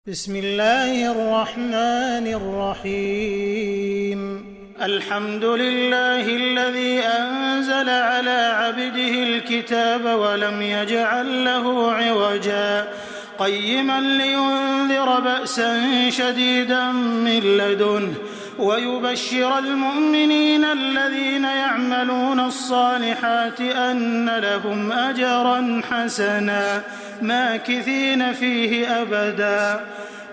بسم الله الرحمن الرحيم. الحمد لله الذي أنزل على عبده الكتاب ولم يجعل له عوجا قيما لينذر بأسا شديدا من لدنه ويبشر المؤمنين الذين يعملون الصالحات أن لهم أجرا حسنا ماكثين فيه أبدا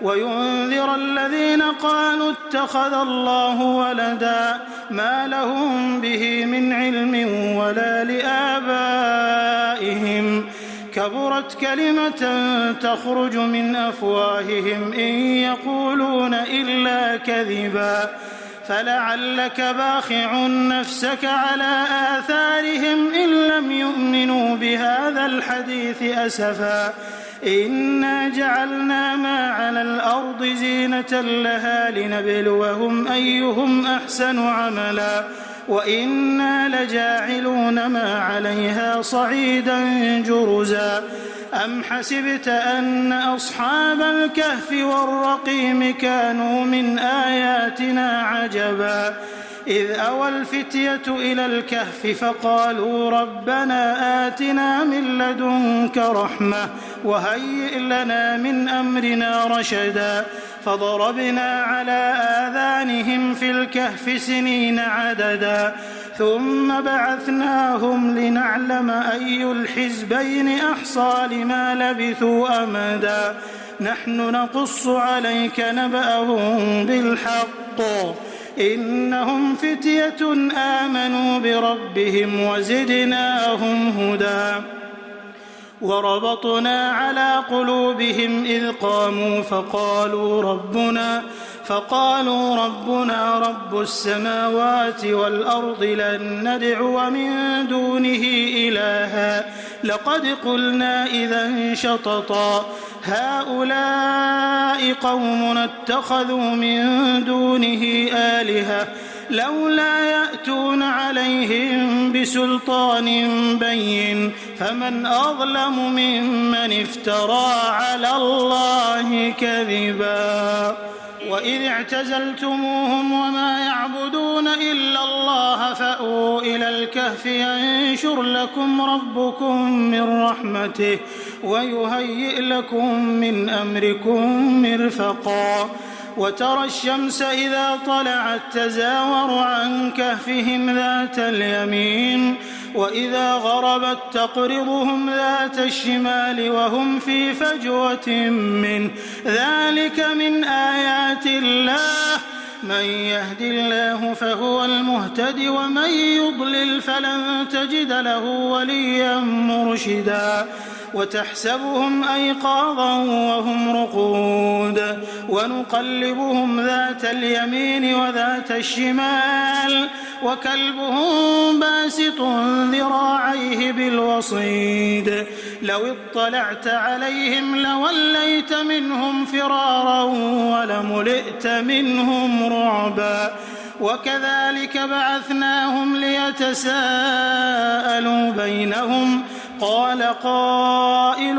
وينذر الذين قالوا اتخذ الله ولدا ما لهم به من علم ولا لآبائهم كبرت كلمة تخرج من أفواههم إن يقولون إلا كذبا فلعلك باخع نفسك على آثارهم إن لم يؤمنوا بهذا الحديث أسفا إنا جعلنا ما على الأرض زينة لها لنبلوهم أيهم أحسن عملا وإنا لجاعلون ما عليها صعيدا جرزا أم حسبت أن أصحاب الكهف والرقيم كانوا من آياتنا عجبا إذ أوى الفتية إلى الكهف فقالوا ربنا آتنا من لدنك رحمة وهيئ لنا من أمرنا رشدا فضربنا على آذانهم في الكهف سنين عددا ثم بعثناهم لنعلم أي الحزبين أحصى لما لبثوا أمدا نحن نقص عليك نبأهم بالحق إنهم فتية آمنوا بربهم وزدناهم هدى وربطنا على قلوبهم إذ قاموا فقالوا ربنا رب السماوات والأرض لن ندعو من دونه إلها لقد قلنا إذا شططا هؤلاء قومنا اتخذوا من دونه آلهة لولا يأتون عليهم بسلطان بين فمن أظلم ممن افترى على الله كذبا وإذ اعتزلتموهم وما يعبدون إلا الله فأووا إلى الكهف ينشر لكم ربكم من رحمته ويهيئ لكم من أمركم مرفقا وترى الشمس إذا طلعت تزاور عن كهفهم ذات اليمين وإذا غربت تقرضهم ذات الشمال وهم في فجوة منه ذلك من آيات الله من يهد الله فهو المهتد ومن يضلل فلن تجد له وليا مرشدا وتحسبهم أيقاظا وهم رقود ونقلبهم ذات اليمين وذات الشمال وكلبهم باسط ذراعيه بالوصيد لو اطلعت عليهم لوليت منهم فرارا ولملئت منهم رعبا وكذلك بعثناهم ليتساءلوا بينهم قال قائل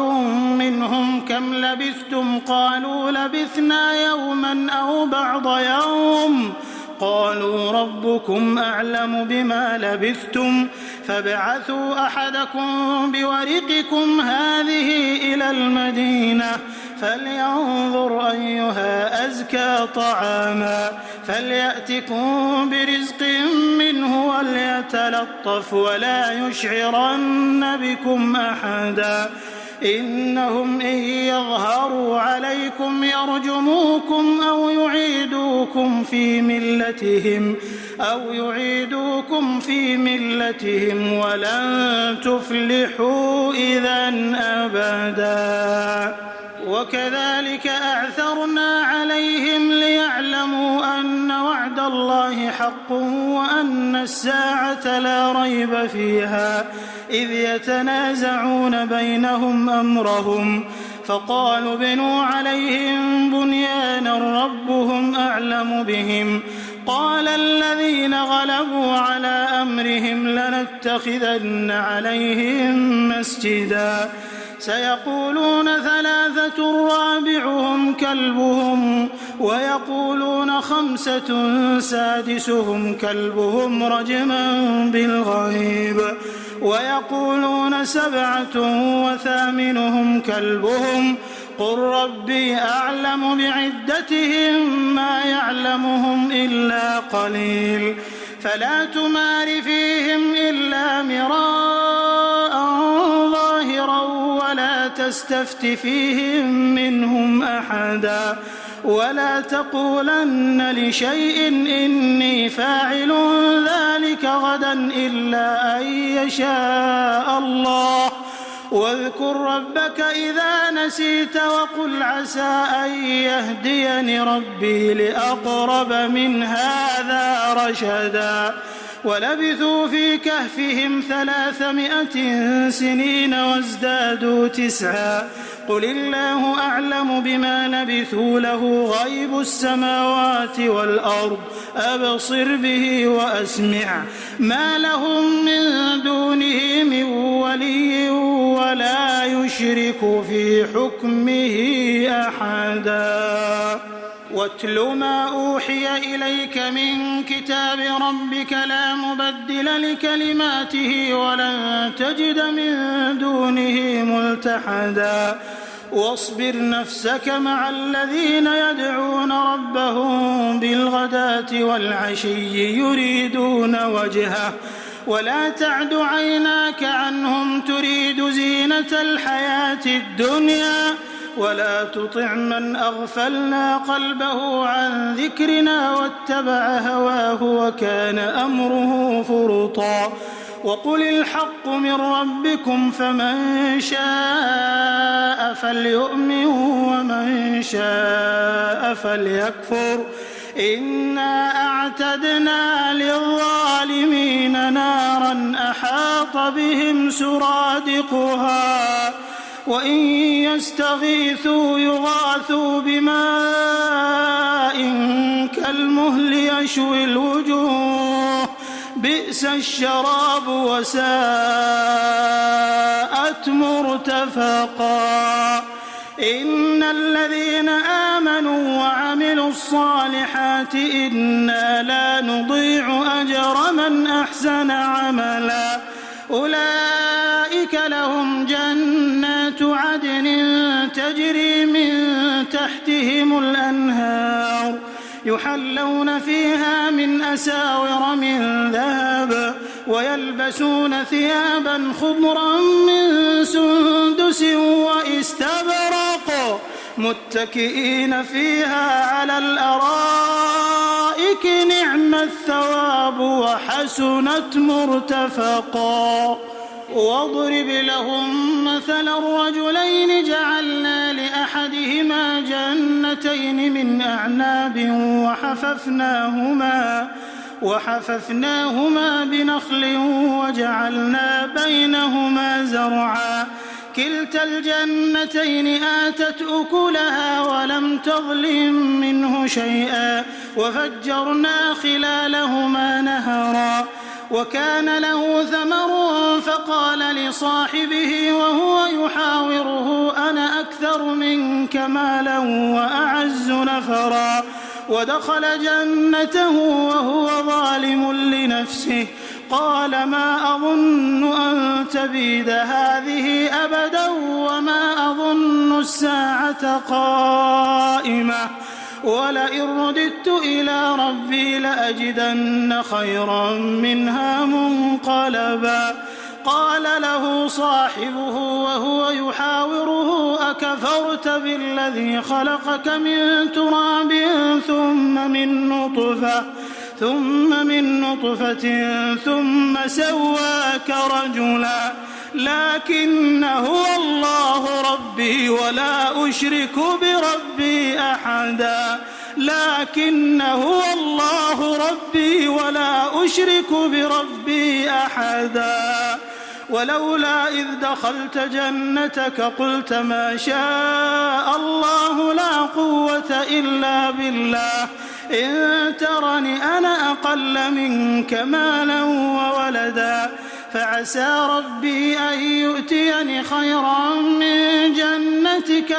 منهم كم لبثتم قالوا لبثنا يوما أو بعض يوم قالوا ربكم أعلم بما لبثتم فابعثوا أحدكم بورقكم هذه إلى المدينة فلينظر أيها أزكى طعاما فليأتكم برزق منه وليتلطف ولا يشعرن بكم أحدا إنهم إن يظهروا عليكم يرجموكم أو يعيدوكم في ملتهم ولن تفلحوا إذا أبدا وكذلك أعثرنا عليهم ليعلموا أن وعد الله حق وأن الساعة لا ريب فيها إذ يتنازعون بينهم أمرهم فقالوا بنوا عليهم بنيانا ربهم أعلم بهم قال الذين غلبوا على أمرهم لنتخذن عليهم مسجدا سيقولون 3 رابعهم كلبهم ويقولون 5 سادسهم كلبهم رجما بالغيب ويقولون 7 وثامنهم كلبهم قل ربي أعلم بعدتهم ما يعلمهم إلا قليل فلا تمار فيهم إلا مراء ظاهرا ولا تستفت فيهم منهم أحدا ولا تقولن لشيء إني فاعل ذلك غدا إلا أن يشاء الله واذكر ربك إذا نسيت وقل عسى أن يهديني ربي لأقرب من هذا رشدا ولبثوا في كهفهم 300 سنين وازدادوا 9 قل الله أعلم بما لبثوا له غيب السماوات والأرض أبصر به وأسمع ما لهم من دونه من ولي ولا يشرك في حكمه أحدا واتل ما أوحي إليك من كتاب ربك لا مبدل لكلماته ولن تجد من دونه ملتحدا واصبر نفسك مع الذين يدعون ربهم بالغداة والعشي يريدون وجهه ولا تعد عيناك عنهم تريد زينة الحياة الدنيا ولا تطع من أغفلنا قلبه عن ذكرنا واتبع هواه وكان أمره فرطا وقل الحق من ربكم فمن شاء فليؤمن ومن شاء فليكفر إنا أعتدنا للظالمين نارا أحاط بهم سرادقها وإن يستغيثوا يغاثوا بماء كالمهل يشوي الوجوه بئس الشراب وساءت مرتفقا إن الذين آمنوا وعملوا الصالحات إنا لا نضيع أجر من أحسن عملا أولئك لهم جنات عدن تجري من تحتهم الأنهار يحلون فيها من أساور من ذهب ويلبسون ثيابا خضرا من سندس وإستبرق متكئين فيها على الأرائك نعم الثواب وحسنت مرتفقا واضرب لهم مثل الرجلين جعلنا لأحدهما جنتين من أعناب وحففناهما بنخل وجعلنا بينهما زرعا كلتا الجنتين آتت أكلها ولم تظلم منه شيئا وفجرنا خلالهما نهرا وكان له ثمر فقال لصاحبه وهو يحاوره أنا أكثر منك مالا وأعز نفرا ودخل جنته وهو ظالم لنفسه قال ما أظن أن تبيد هذه أبدا وما أظن الساعة قائمة ولئن رددت إلى ربي لأجدن خيرا منها منقلبا قال له صاحبه وهو يحاوره أكفرت بالذي خلقك من تراب ثم من نطفة ثم سواك رجلا لكن هو الله ربي ولا أشرك بربي أحدا لكن هو الله ربي ولا أشرك بربي أحدا ولولا إذ دخلت جنتك قلت ما شاء الله لا قوة إلا بالله إن ترني أنا أقل منك مالا وولدا فعسى ربي أن يؤتيني خيرا من جنتك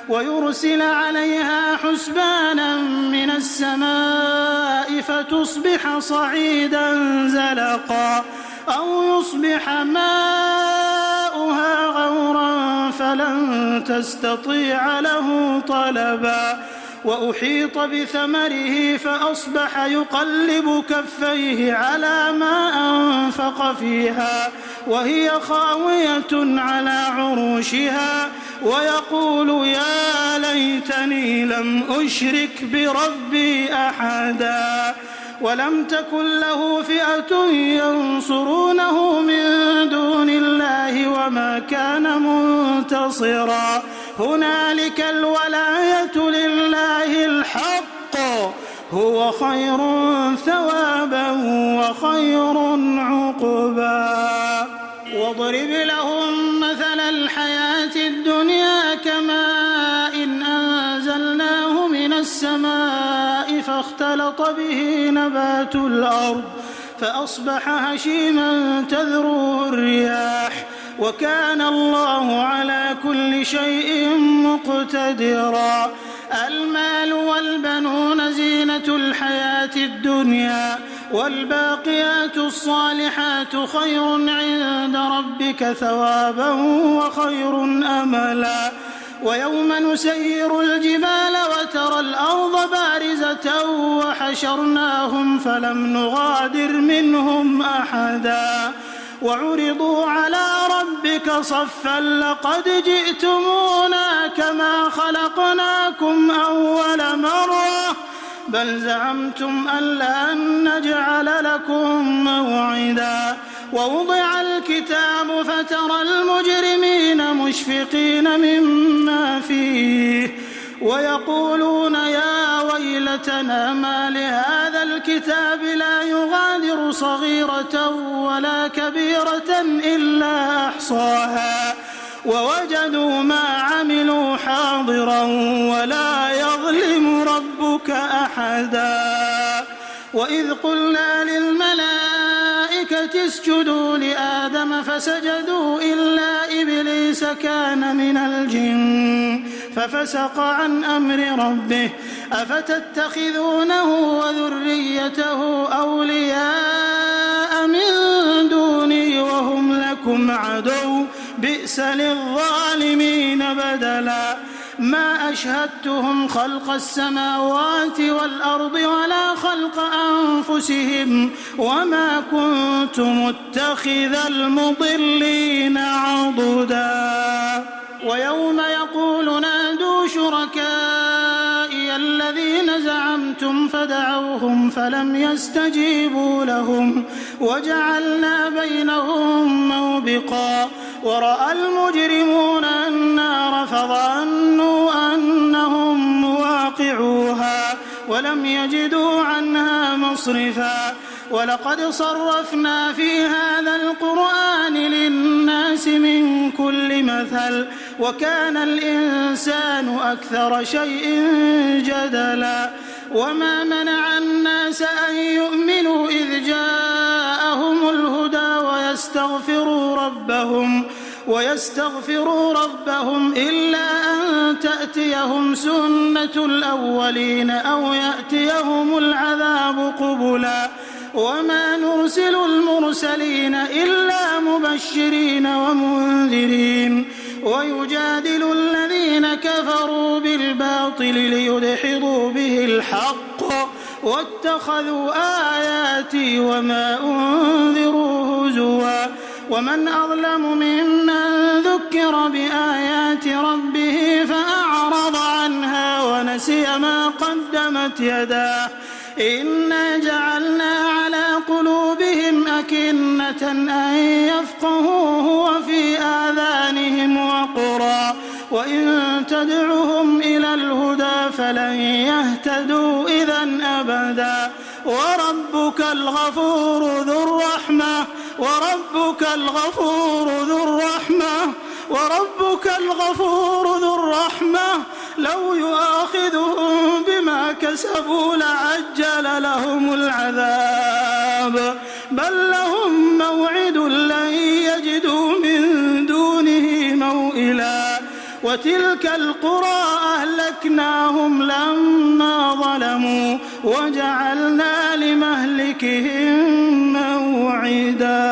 ويرسل عليها حسبانا من السماء فتصبح صعيدا زلقا أو يصبح ماؤها غورا فلن تستطيع له طلبا وأحيط بثمره فأصبح يقلب كفيه على ما أنفق فيها وهي خاوية على عروشها ويقول يا ليتني لم أشرك بربي أحدا ولم تكن له فئة ينصرونه من دون الله وما كان منتصرا هنالك الولاية لله الحق هو خير ثوابا وخير عقبا واضرب لهم مثل الحياة الدنيا كماء أنزلناه من السماء فاختلط به نبات الأرض فأصبح هشيما تذروه الرياح وكان الله على كل شيء مقتدرا المال والبنون زينة الحياة الدنيا والباقيات الصالحات خير عند ربك ثوابا وخير أملا ويوم نسير الجبال وترى الأرض بارزة وحشرناهم فلم نغادر منهم أحدا وعرضوا على ربك صفا لقد جئتمونا كما خلقناكم أول مرة بل زعمتم أن لن نجعل لكم موعدا ووضع الكتاب فترى المجرمين مشفقين مما فيه ويقولون يا ويلتنا ما لهذا الكتاب لا يغادر صغيرة ولا كبيرة إلا أحصاها ووجدوا ما عملوا حاضرا ولا يظلم ربك أحدا وإذ قلنا للملائكة اسجدوا لآدم فسجدوا إلا إبليس كان من الجن ففسق عن أمر ربه أفتتخذونه وذريته أولياء من دوني وهم لكم عدو بئس للظالمين بدلا ما أشهدتهم خلق السماوات والأرض ولا خلق أنفسهم وما كنت متخذ المضلين عضدا ويوم يقول نادوا شركائي الذين زعمتم فدعوهم فلم يستجيبوا لهم وجعلنا بينهم موبقا ورأى المجرمون النار فظنوا أنهم مواقعوها ولم يجدوا عنها مصرفا ولقد صرفنا في هذا القرآن للناس من كل مثل وكان الإنسان أكثر شيء جدلا وما منع الناس أن يؤمنوا إذ جاءهم الهدى ويستغفروا ربهم إلا أن تأتيهم سنة الأولين أو يأتيهم العذاب قبلا وما نرسل المرسلين إلا مبشرين ومنذرين ويجادل الذين كفروا بالباطل ليدحضوا به الحق واتخذوا آياتي وما أنذروا هزوا ومن أظلم ممن ذكر بآيات ربه فأعرض عنها ونسي ما قدمت يداه إنا جعلنا على قلوبهم أكنة أن يفقهوه وفي آذانهم وقرا وإن تدعهم إلى الهدى فلن يهتدوا إذا أبدا وربك الغفور ذو الرحمة لو يؤاخذهم بما كسبوا لعجل لهم العذاب بل لهم موعد لن يجدوا من دونه موئلا وتلك القرى أهلكناهم لما ظلموا وجعلنا لمهلكهم موعدا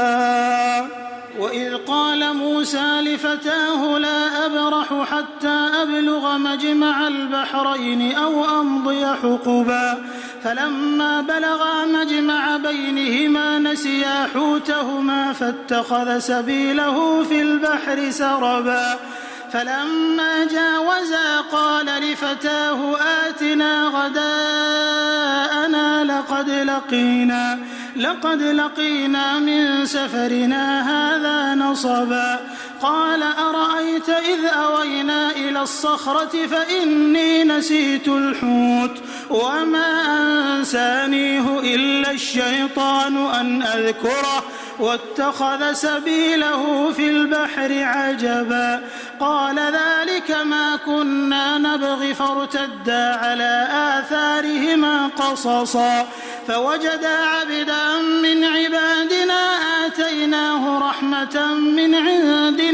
وإذ قال موسى لفتاه لا أبرح حتى أبلغ مجمع البحرين أو أمضي حقبا فلما بلغا مجمع بينهما نسيا حوتهما فاتخذ سبيله في البحر سربا فلما جاوزا قال لفتاه آتنا غداءنا لقد لقينا من سفرنا هذا نصبا قال أرأيت إذ أوينا إلى الصخرة فإني نسيت الحوت وما أنسانيه إلا الشيطان أن أذكره واتخذ سبيله في البحر عجبا قال ذلك ما كنا نبغي فارتدا على آثارهما قصصا فوجدا عبدا من عبادنا آتيناه رحمة من عندنا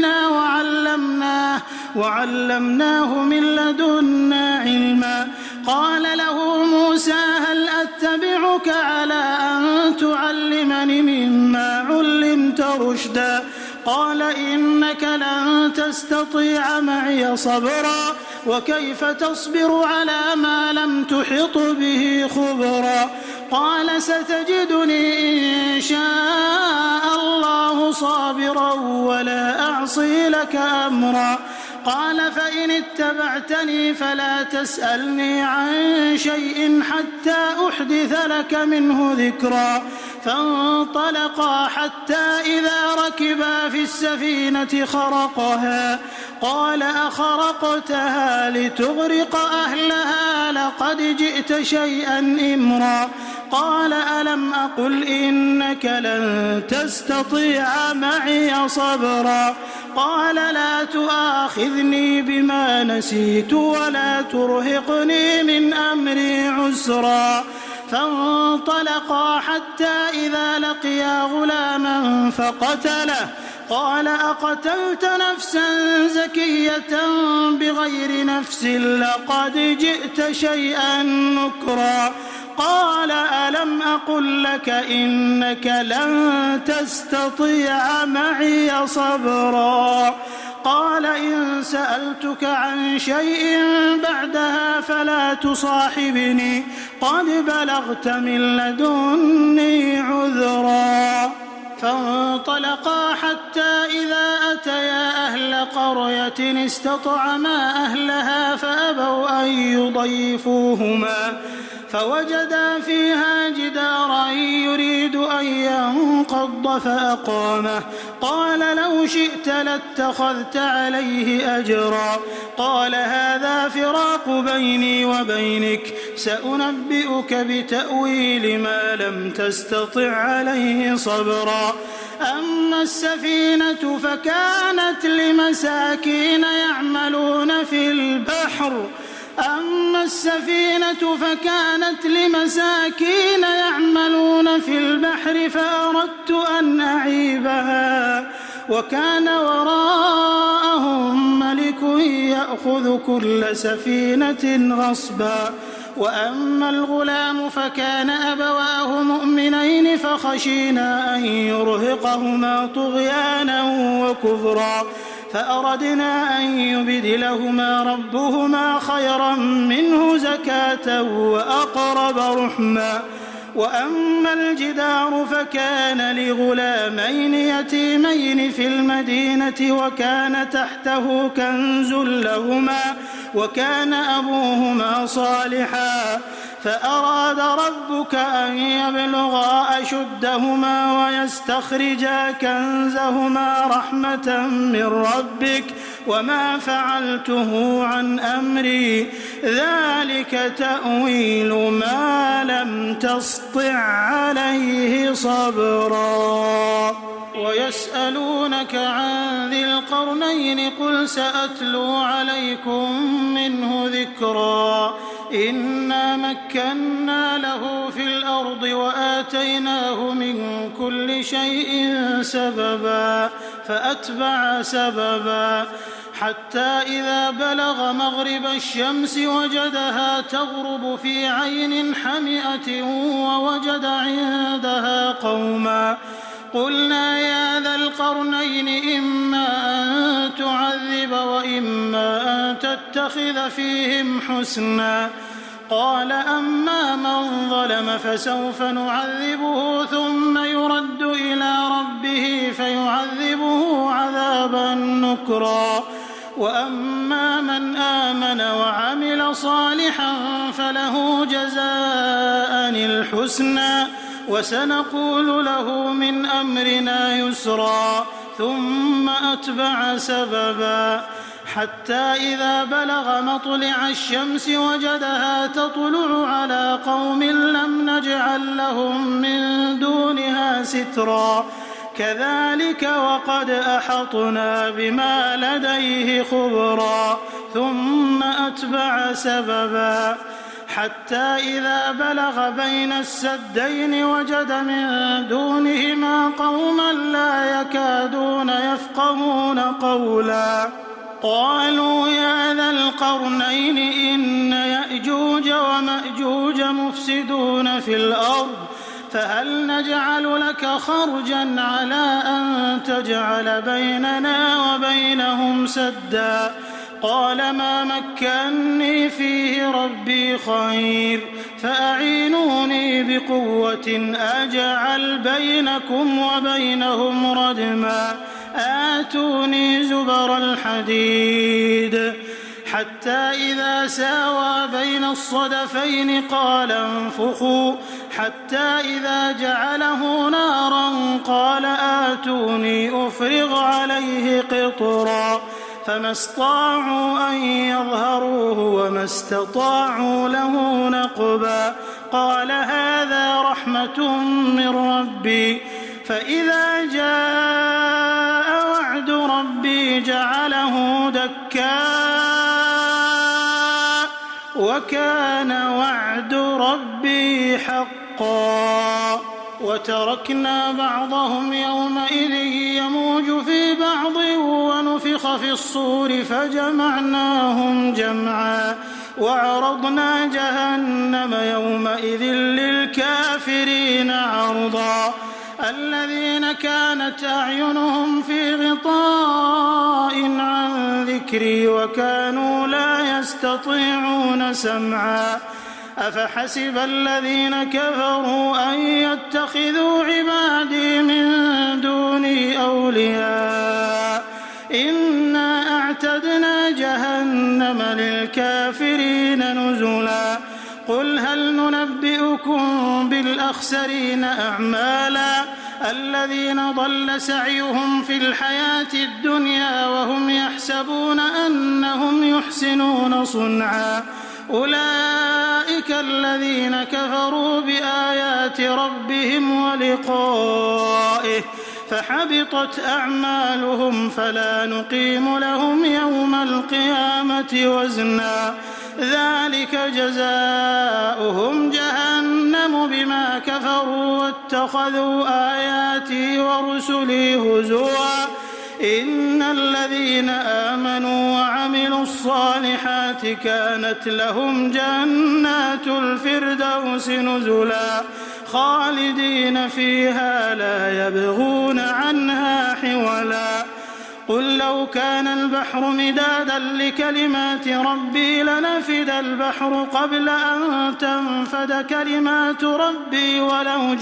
وعلمناه من لدنا علما قال له موسى هل أتبعك على أن تعلمني مما علمت رشدا قال إنك لن تستطيع معي صبرا وكيف تصبر على ما لم تحط به خبرا قال ستجدني إن شاء الله صابرا ولا أعصي لك أمرا قال فإن اتبعتني فلا تسألني عن شيء حتى أحدث لك منه ذكرا فانطلقا حتى إذا ركبا في السفينة خرقها قال أخرقتها لتغرق أهلها لقد جئت شيئا إمرا قال ألم أقل إنك لن تستطيع معي صبرا قال لا تؤاخذني بما نسيت ولا ترهقني من أمري عسرا فانطلقا حتى إذا لقيا غلاما فقتله قال أقتلت نفسا زكية بغير نفس لقد جئت شيئا نكرا قال ألم أقل لك إنك لن تستطيع معي صبرا قال إن سألتك عن شيء بعدها فلا تصاحبني قد بلغت من لدني عذرا فانطلقا حتى إذا أتيا أهل قرية استطعما أهلها فأبوا أن يضيفوهما فوجدا فيها جدارا يريد أن ينقض فأقامه قال لو شئت لاتخذت عليه أجرا قال هذا فراق بيني وبينك سأنبئك بتأويل ما لم تستطع عليه صبرا أما السفينة فكانت لمساكين يعملون في البحر فأردت أن أعيبها وكان وراءهم ملك يأخذ كل سفينة غصبا وأما الغلام فكان أبواه مؤمنين فخشينا أن يرهقهما طغيانا وكفرا فأردنا أن يبدلهما ربهما خيرا منه زكاة وأقرب رحما وأما الجدار فكان لغلامين يتيمين في المدينة وكان تحته كنز لهما وكان أبوهما صالحا فأراد ربك أن يبلغا أشدهما ويستخرجا كنزهما رحمة من ربك وما فعلته عن أمري ذلك تأويل ما لم تسطع عليه صبرا ويسألونك عن ذي القرنين قل سأتلو عليكم منه ذكرا إنا مكنا له في الأرض وآتيناه من كل شيء سببا فأتبع سببا حتى إذا بلغ مغرب الشمس وجدها تغرب في عين حمئة ووجد عندها قوما قلنا يا ذا القرنين إما أن تعذب وإما أن تتخذ فيهم حسنا قال أما من ظلم فسوف نعذبه ثم يرد إلى ربه فيعذبه عذابا نكرا وأما من آمن وعمل صالحا فله جزاء الحسنى وسنقول له من أمرنا يسرا ثم أتبع سببا حتى إذا بلغ مطلع الشمس وجدها تطلع على قوم لم نجعل لهم من دونها سترا كذلك وقد أحطنا بما لديه خبرا ثم أتبع سببا حتى إذا بلغ بين السدين وجد من دونهما قوما لا يكادون يفقهون قولا قالوا يا ذا القرنين إن يأجوج ومأجوج مفسدون في الأرض فهل نجعل لك خرجا على أن تجعل بيننا وبينهم سدا قال ما مكني فيه ربي خير فأعينوني بقوة أجعل بينكم وبينهم ردما آتوني زبر الحديد حتى إذا ساوى بين الصدفين قال انفخوا حتى إذا جعله نارا قال آتوني أفرغ عليه قطرا فما استطاعوا أن يظهروه وما استطاعوا له نقبا قال هذا رحمة من ربي فإذا جاء وعد ربي جعله دكاء وكان وعد ربي حقا وتركنا بعضهم يومئذ يموج في بعض ونفخ في الصور فجمعناهم جمعا وعرضنا جهنم يومئذ للكافرين عرضا الذين كانت أعينهم في غطاء عن ذكري وكانوا لا يستطيعون سمعا أفحسب الذين كفروا أن يتخذوا عبادي من دوني أولياء إنا أعتدنا جهنم للكافرين نزلا قل هل ننبئكم بالأخسرين أعمالا الذين ضل سعيهم في الحياة الدنيا وهم يحسبون أنهم يحسنون صنعا أولئك الذين كفروا بآيات ربهم ولقائه فحبطت أعمالهم فلا نقيم لهم يوم القيامة وزنا ذلك جزاؤهم جهنم بما كفروا واتخذوا آياتي ورسلي هزوا إن الذين آمنوا وعملوا الصالحات كانت لهم جنات الفردوس نزلا خالدين فيها لا يبغون عنها حولا قل لو كان البحر مدادا لكلمات ربي لنفد البحر قبل أن تنفد كلمات ربي ولو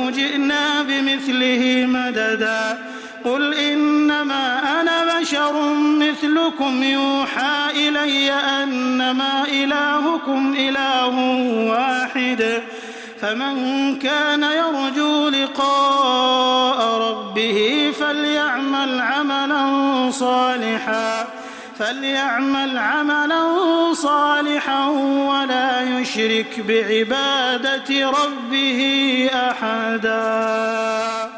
جئنا بمثله مددا قل إنما أنا بشر مثلكم يوحى إلي أنما إلهكم إله واحد فمن كان يرجو لقاء ربه فليعمل عملا صالحا ولا يشرك بعبادة ربه أحدا.